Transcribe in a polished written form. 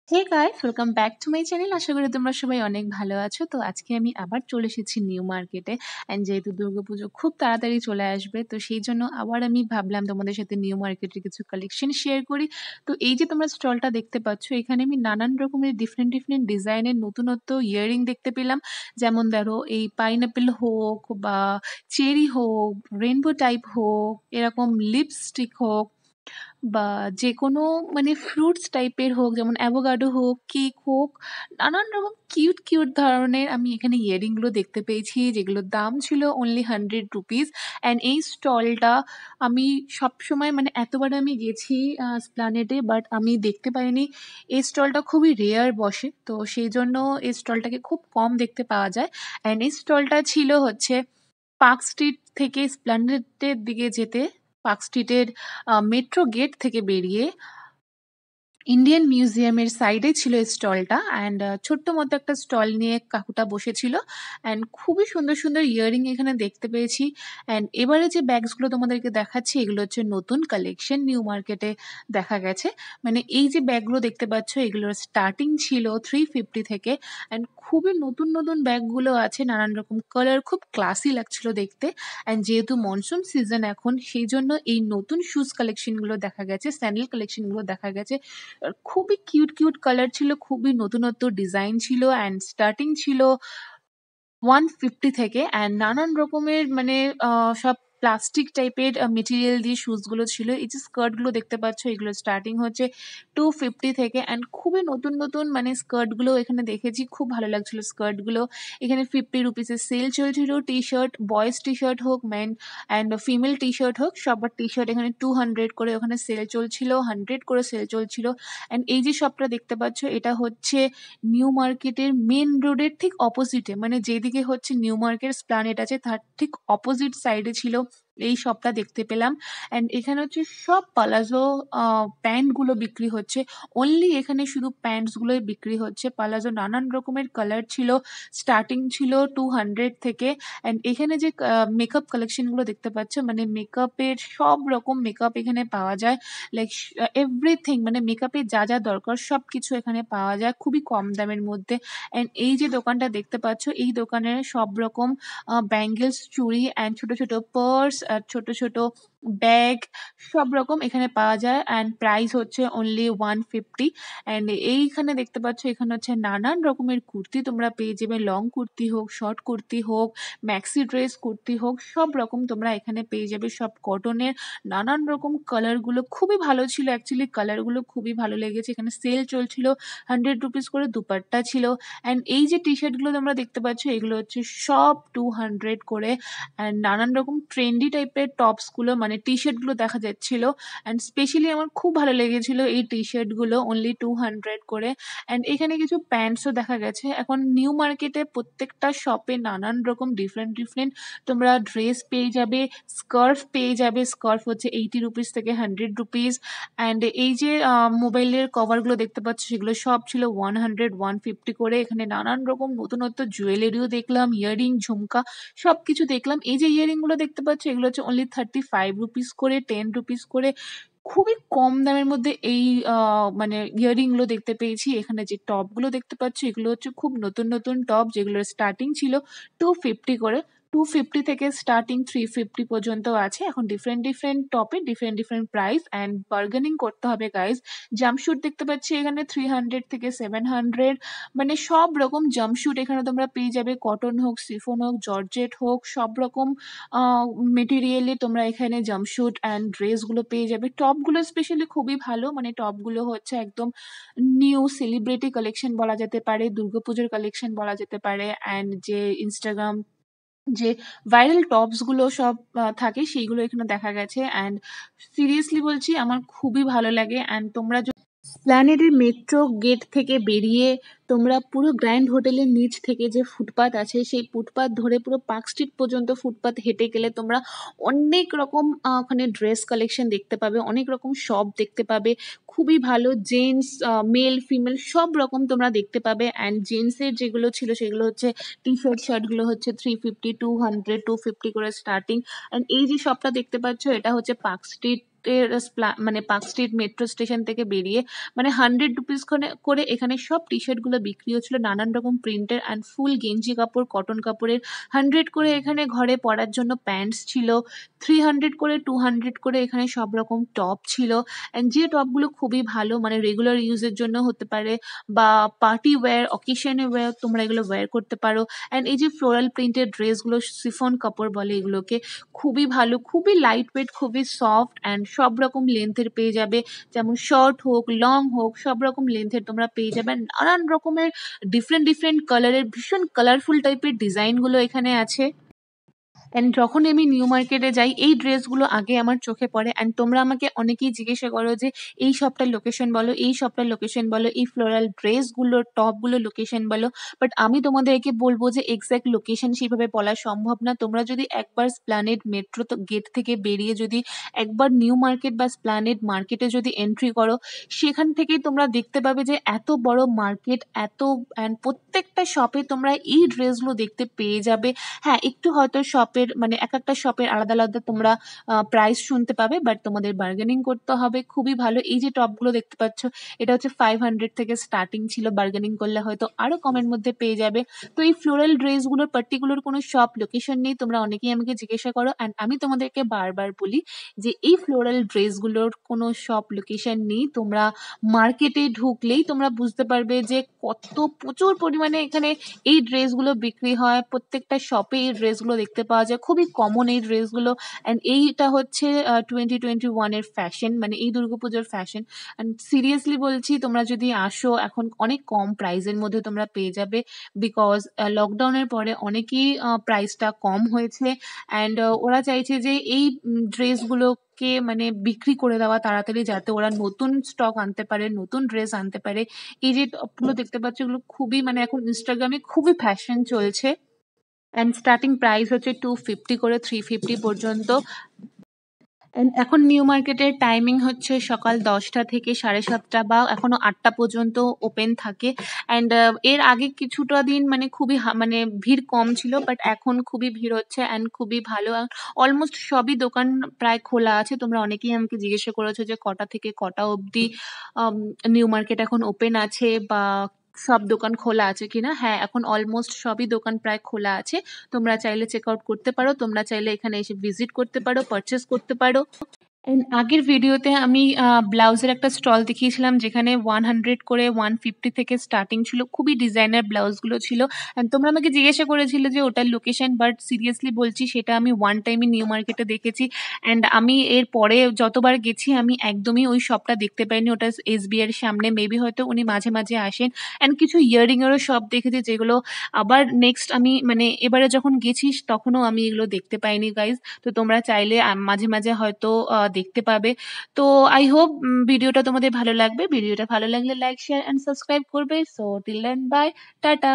Hey guys, welcome back to my channel. আশা করি তোমরা সবাই অনেক ভালো আছো। তো আজকে আমি আবার চলে এসেছি নিউ মার্কেটে। অ্যান্ড যেহেতু দুর্গাপুজো খুব তাড়াতাড়ি চলে আসবে, তো সেই জন্য আবার আমি ভাবলাম তোমাদের সাথে নিউ মার্কেটের কিছু কালেকশন শেয়ার করি। তো এই যে তোমরা স্টলটা দেখতে পাচ্ছ, এখানে আমি নানান রকমের ডিফারেন্ট ডিফারেন্ট ডিজাইনের নতুনত্ব ইয়াররিং দেখতে পেলাম। যেমন ধরো এই পাইনঅ্যাপেল হোক বা চেরি হোক, রেনবো টাইপ হোক, এরকম লিপস্টিক হোক বা যেকোনো মানে ফ্রুটস টাইপের হোক, যেমন অ্যাভোকাডো হোক, কেক হোক, নানান রকম কিউট কিউট ধরনের আমি এখানে ইয়াররিং গুলো দেখতে পেয়েছি, যেগুলোর দাম ছিল অনলি 100 রুপিস। অ্যান্ড এই স্টলটা আমি সবসময় মানে এতবার আমি গেছি স্প্লানেটে, বাট আমি দেখতে পাইনি। এই স্টলটা খুবই রেয়ার বসে, তো সেই জন্য এই স্টলটাকে খুব কম দেখতে পাওয়া যায়। অ্যান্ড এই স্টলটা ছিল হচ্ছে পার্ক স্ট্রিট থেকে স্প্ল্যানেডের দিকে যেতে, পার্ক স্ট্রিটের মেট্রো গেট থেকে বেরিয়ে ইন্ডিয়ান মিউজিয়ামের সাইডে ছিল এই স্টলটা। অ্যান্ড ছোট্ট মতো একটা স্টল নিয়ে কাকুটা বসেছিল। অ্যান্ড খুবই সুন্দর সুন্দর ইয়াররিং এখানে দেখতে পেয়েছি। অ্যান্ড এবারে যে ব্যাগসগুলো তোমাদেরকে দেখাচ্ছি, এগুলো হচ্ছে নতুন কালেকশন, নিউ মার্কেটে দেখা গেছে। মানে এই যে ব্যাগগুলো দেখতে পাচ্ছ, এগুলোর স্টার্টিং ছিল 350 থেকে। অ্যান্ড খুবই নতুন নতুন ব্যাগগুলো আছে, নানান রকম কালার, খুব ক্লাসি লাগছিল দেখতে। অ্যান্ড যেহেতু মনসুন সিজন এখন, সেই জন্য এই নতুন শুজ কালেকশনগুলো দেখা গেছে, স্যান্ডেল কালেকশনগুলো দেখা গেছে। খুবই কিউট কিউট কালার ছিল, খুবই নতুনত্ব ডিজাইন ছিল। অ্যান্ড স্টার্টিং ছিল 150 থেকে। অ্যান্ড নানান রকমের মানে সব প্লাস্টিক টাইপের মেটেরিয়াল দিয়ে শুজগুলো ছিল। এই যে স্কার্টগুলো দেখতে পাচ্ছ, এগুলো স্টার্টিং হচ্ছে 250 থেকে। অ্যান্ড খুবই নতুন নতুন মানে স্কার্টগুলো এখানে দেখেছি, খুব ভালো লাগছিল স্কার্টগুলো। এখানে 50 রুপিসের সেল চলছিল। T shirt, boys T shirt হোক, men and female T shirt হোক, সবার টি শার্ট এখানে 200 করে ওখানে সেল চলছিল, 100 করে সেল চলছিল। অ্যান্ড এই যে শপটা দেখতে পাচ্ছ, এটা হচ্ছে নিউ মার্কেটের মেন রোডের ঠিক অপোজিটে, মানে যেদিকে হচ্ছে নিউ মার্কেট স্প্ল্যানেড আছে তার ঠিক অপোজিট সাইডে ছিল এই শপটা দেখতে পেলাম। অ্যান্ড এখানে হচ্ছে সব পালাজো প্যান্টগুলো বিক্রি হচ্ছে। অনলি এখানে শুধু প্যান্টসগুলোই বিক্রি হচ্ছে। পালাজো নানান রকমের কালার ছিল, স্টার্টিং ছিল 200 থেকে। অ্যান্ড এখানে যে মেকআপ কালেকশনগুলো দেখতে পাচ্ছ, মানে মেকআপের সব রকম মেকআপ এখানে পাওয়া যায়। লাইক এভরিথিং, মানে মেকআপে যা যা দরকার সব কিছু এখানে পাওয়া যায় খুবই কম দামের মধ্যে। অ্যান্ড এই যে দোকানটা দেখতে পাচ্ছ, এই দোকানে সব রকম ব্যাঙ্গেলস, চুড়ি অ্যান্ড ছোট ছোট পার্স আর ছোট ছোট ব্যাগ সব রকম এখানে পাওয়া যায়। অ্যান্ড প্রাইস হচ্ছে অনলি 150। অ্যান্ড এইখানে দেখতে পাচ্ছ, এখানে হচ্ছে নানান রকমের কুর্তি তোমরা পেয়ে যাবে। লং কুর্তি হোক, শর্ট কুর্তি হোক, ম্যাক্সি ড্রেস কুর্তি হোক, সব রকম তোমরা এখানে পেয়ে যাবে। সব কটনের, নানান রকম কালারগুলো খুবই ভালো ছিল। অ্যাকচুয়ালি কালারগুলো খুবই ভালো লেগেছে। এখানে সেল চলছিল, 100 রুপিস করে দুপাট্টা ছিল। অ্যান্ড এই যে টি শার্টগুলো তোমরা দেখতে পাচ্ছ, এগুলো হচ্ছে সব 200 করে। অ্যান্ড নানান রকম ট্রেন্ডি টাইপের টপসগুলো মানে টি শার্টগুলো দেখা যাচ্ছিল। অ্যান্ড স্পেশালি আমার খুব ভালো লেগেছিল এই টি শার্টগুলো, অনলি 200 করে। অ্যান্ড এখানে কিছু প্যান্টসও দেখা গেছে। এখন নিউ মার্কেটে প্রত্যেকটা শপে নানান রকম ডিফারেন্ট ডিফারেন্ট তোমরা ড্রেস পেয়ে যাবে, স্কার্ফ পেয়ে যাবে। স্কার্ফ হচ্ছে 80 রুপিস থেকে 100 রুপিস। অ্যান্ড এই যে মোবাইলের কভারগুলো দেখতে পাচ্ছ, সেগুলো সব ছিল 100 150 করে। এখানে নানান রকম নতুনত্ব জুয়েলারিও দেখলাম, ইয়াররিং, ঝুমকা, সব কিছু দেখলাম। এই যে ইয়াররিংগুলো দেখতে পাচ্ছ, এগুলো হচ্ছে অনলি 35 রুপিস করে, 10 রুপিস করে। খুবই কম দামের মধ্যে এই মানে ইয়াররিংগুলো দেখতে পেয়েছি। এখানে যে টপগুলো দেখতে পাচ্ছ, এগুলো হচ্ছে খুব নতুন নতুন টপ, যেগুলোর স্টার্টিং ছিল 250 করে। 250 থেকে স্টার্টিং 350 পর্যন্ত আছে। এখন ডিফারেন্ট ডিফারেন্ট টপে different different price. And bargaining করতে হবে গাইজ। জাম্পশুট দেখতে পাচ্ছি এখানে 300 থেকে 700, মানে সব রকম জাম্পশুট এখানে তোমরা পেয়ে যাবে। কটন হোক, সিফন হোক, জর্জেট হোক, সব রকম মেটেরিয়ালে তোমরা এখানে জাম্পশুট অ্যান্ড ড্রেসগুলো পেয়ে যাবে। টপগুলো স্পেশালি খুবই ভালো, মানে টপগুলো হচ্ছে একদম নিউ সেলিব্রিটি কালেকশন বলা যেতে পারে, দুর্গাপুজোর কালেকশন বলা যেতে পারে। অ্যান্ড যে ইনস্টাগ্রাম যে ভাইরাল টপস গুলো সব থাকে, সেইগুলো এখানে দেখা গেছে। অ্যান্ড সিরিয়াসলি বলছি, আমার খুবই ভালো লাগে। অ্যান্ড তোমরা প্ল্যানেটের মেট্রো গেট থেকে বেরিয়ে তোমরা পুরো গ্র্যান্ড হোটেলের নিচ থেকে যে ফুটপাত আছে, সেই ফুটপাত ধরে পুরো পার্ক স্ট্রিট পর্যন্ত ফুটপাত হেঁটে গেলে তোমরা অনেক রকম ওখানে ড্রেস কালেকশন দেখতে পাবে, অনেক রকম শপ দেখতে পাবে। খুবই ভালো জেন্টস, মেল, ফিমেল সব রকম তোমরা দেখতে পাবে। অ্যান্ড জেন্টসের যেগুলো ছিল সেগুলো হচ্ছে টি শার্ট, শার্টগুলো হচ্ছে 350, 200, 250 করে স্টার্টিং। অ্যান্ড এই যে শপটা দেখতে পাচ্ছ, এটা হচ্ছে পার্ক স্ট্রিট মানে পার্ক স্ট্রিট মেট্রো স্টেশন থেকে বেরিয়ে মানে 100 রুপিস করে এখানে সব টি শার্টগুলো বিক্রি হচ্ছিল, নানান রকম প্রিন্টের অ্যান্ড ফুল গেঞ্জি কাপড়, কটন কাপড়ের। 100 করে এখানে ঘরে পরার জন্য প্যান্টস ছিল, 300 করে, 200 করে এখানে সব রকম টপ ছিল। অ্যান্ড যে টপগুলো খুবই ভালো, মানে রেগুলার ইউজের জন্য হতে পারে বা পার্টি ওয়্যার, অকেশনে ওয়্যার, তোমরা এগুলো ওয়্যার করতে পারো। অ্যান্ড এই যে ফ্লোরাল প্রিন্টেড ড্রেসগুলো, সিফন কাপড় বলে এগুলোকে, খুবই ভালো, খুবই লাইট ওয়েট, খুবই সফট অ্যান্ড সব রকম লেন্থের পেয়ে যাবে, যেমন শর্ট হোক, লং হোক, সব রকম লেন্থের তোমরা পেয়ে যাবে। নানান রকমের ডিফারেন্ট ডিফারেন্ট কালারের ভীষণ কালারফুল টাইপের ডিজাইনগুলো এখানে আছে। অ্যান্ড যখন আমি নিউ মার্কেটে যাই এই ড্রেসগুলো আগে আমার চোখে পড়ে। অ্যান্ড তোমরা আমাকে অনেকেই জিজ্ঞাসা করো যে এই শপটার লোকেশন বলো, এই শপটার লোকেশন বলো, এই ফ্লোরাল ড্রেসগুলোর টপগুলোর লোকেশন বলো। বাট আমি তোমাদেরকে বলবো যে এক্স্যাক্ট লোকেশন সেইভাবে বলা সম্ভব না। তোমরা যদি একবার স্প্ল্যানেড মেট্রো গেট থেকে বেরিয়ে যদি একবার নিউ মার্কেট বা স্প্ল্যানেড মার্কেটে যদি এন্ট্রি করো, সেখান থেকেই তোমরা দেখতে পাবে যে এত বড় মার্কেট, এত অ্যান্ড প্রত্যেকটা শপে তোমরা এই ড্রেসগুলো দেখতে পেয়ে যাবে। হ্যাঁ, একটু হয়তো শপের মানে একটা শপের আলাদা আলাদা তোমরা প্রাইস শুনতে পাবে, বাট তোমাদের বার্গেনিং করতে হবে। খুবই ভালো। এই যে টপগুলো দেখতে পাচ্ছ, এটা হচ্ছে 500 থেকে স্টার্টিং ছিল, বার্গেনিং করলে হয়তো আরো কমের মধ্যে পেয়ে যাবে। তো এই ফ্লোরাল ড্রেসগুলোর পার্টিকুলার কোনো শপ লোকেশন নেই, তোমরা অনেকেই আমাকে জিজ্ঞাসা করো। অ্যান্ড আমি তোমাদেরকে বারবার বলি যে এই ফ্লোরাল ড্রেসগুলোর কোনো শপ লোকেশন নেই। তোমরা মার্কেটে ঢুকলেই তোমরা বুঝতে পারবে যে কত প্রচুর পরিমাণে এখানে এই ড্রেসগুলো বিক্রি হয়। প্রত্যেকটা শপে এই ড্রেসগুলো দেখতে পাওয়া যায়, খুবই কমন এই ড্রেসগুলো। অ্যান্ড এইটা হচ্ছে 2021-এর ফ্যাশন, মানে এই দুর্গাপুজোর ফ্যাশন। অ্যান্ড সিরিয়াসলি বলছি, তোমরা যদি আসো এখন অনেক কম প্রাইসের মধ্যে তোমরা পেয়ে যাবে, বিকজ লকডাউনের পরে অনেকেই প্রাইসটা কম হয়েছে। অ্যান্ড ওরা চাইছে যে এই ড্রেসগুলোকে মানে বিক্রি করে দেওয়া তাড়াতাড়ি, যাতে ওরা নতুন স্টক আনতে পারে, নতুন ড্রেস আনতে পারে। এই যে টপগুলো দেখতে পাচ্ছ, এগুলো খুবই মানে এখন ইনস্টাগ্রামে খুবই ফ্যাশন চলছে। অ্যান্ড স্টার্টিং প্রাইস হচ্ছে 250 করে 350 পর্যন্ত। And এখন নিউ মার্কেটের টাইমিং হচ্ছে সকাল 10টা থেকে 7:30 বা এখনো 8টা পর্যন্ত ওপেন থাকে। অ্যান্ড এর আগে কিছুটা দিন মানে খুবই মানে ভিড় কম ছিল, বাট এখন খুবই ভিড় হচ্ছে অ্যান্ড খুবই ভালো। অলমোস্ট সবই দোকান প্রায় খোলা আছে। তোমরা অনেকেই আমাকে জিজ্ঞাসা করেছো যে কটা থেকে কটা অবধি নিউ মার্কেট এখন ওপেন আছে বা সব দোকান খোলা আছে কিনা। হ্যাঁ, এখন অলমোস্ট সবই দোকান প্রায় খোলা আছে। তোমরা চাইলে চেক আউট করতে পারো, তোমরা চাইলে এখানে এসে ভিজিট করতে পারো, পারচেস করতে পারো। অ্যান্ড আগের ভিডিওতে আমি ব্লাউজের একটা স্টল দেখিয়েছিলাম, যেখানে 100 করে 150 থেকে স্টার্টিং ছিল, খুবই ডিজাইনার ব্লাউজগুলো ছিল। অ্যান্ড তোমরা আমাকে জিজ্ঞাসা করেছিলে যে ওটার লোকেশন, বাট সিরিয়াসলি বলছি সেটা আমি ওয়ান টাইমই নিউ মার্কেটে দেখেছি। অ্যান্ড আমি এর পরে যতবার গেছি আমি একদমই ওই শপটা দেখতে পাইনি। ওটা SBI এর সামনে, মেবি হয়তো উনি মাঝে মাঝে আসেন। অ্যান্ড কিছু ইয়াররিংয়েরও শপ দেখেছি, যেগুলো আবার নেক্সট আমি মানে এবারে যখন গেছিস তখনও আমি এগুলো দেখতে পাইনি গাইজ। তো তোমরা চাইলে মাঝে মাঝে হয়তো দেখতে পাবে। তো আই হোপ ভিডিওটা তোমাদের ভালো লাগবে। ভিডিওটা ভালো লাগলে লাইক, শেয়ার অ্যান্ড সাবস্ক্রাইব করবে। So till then, bye, tata.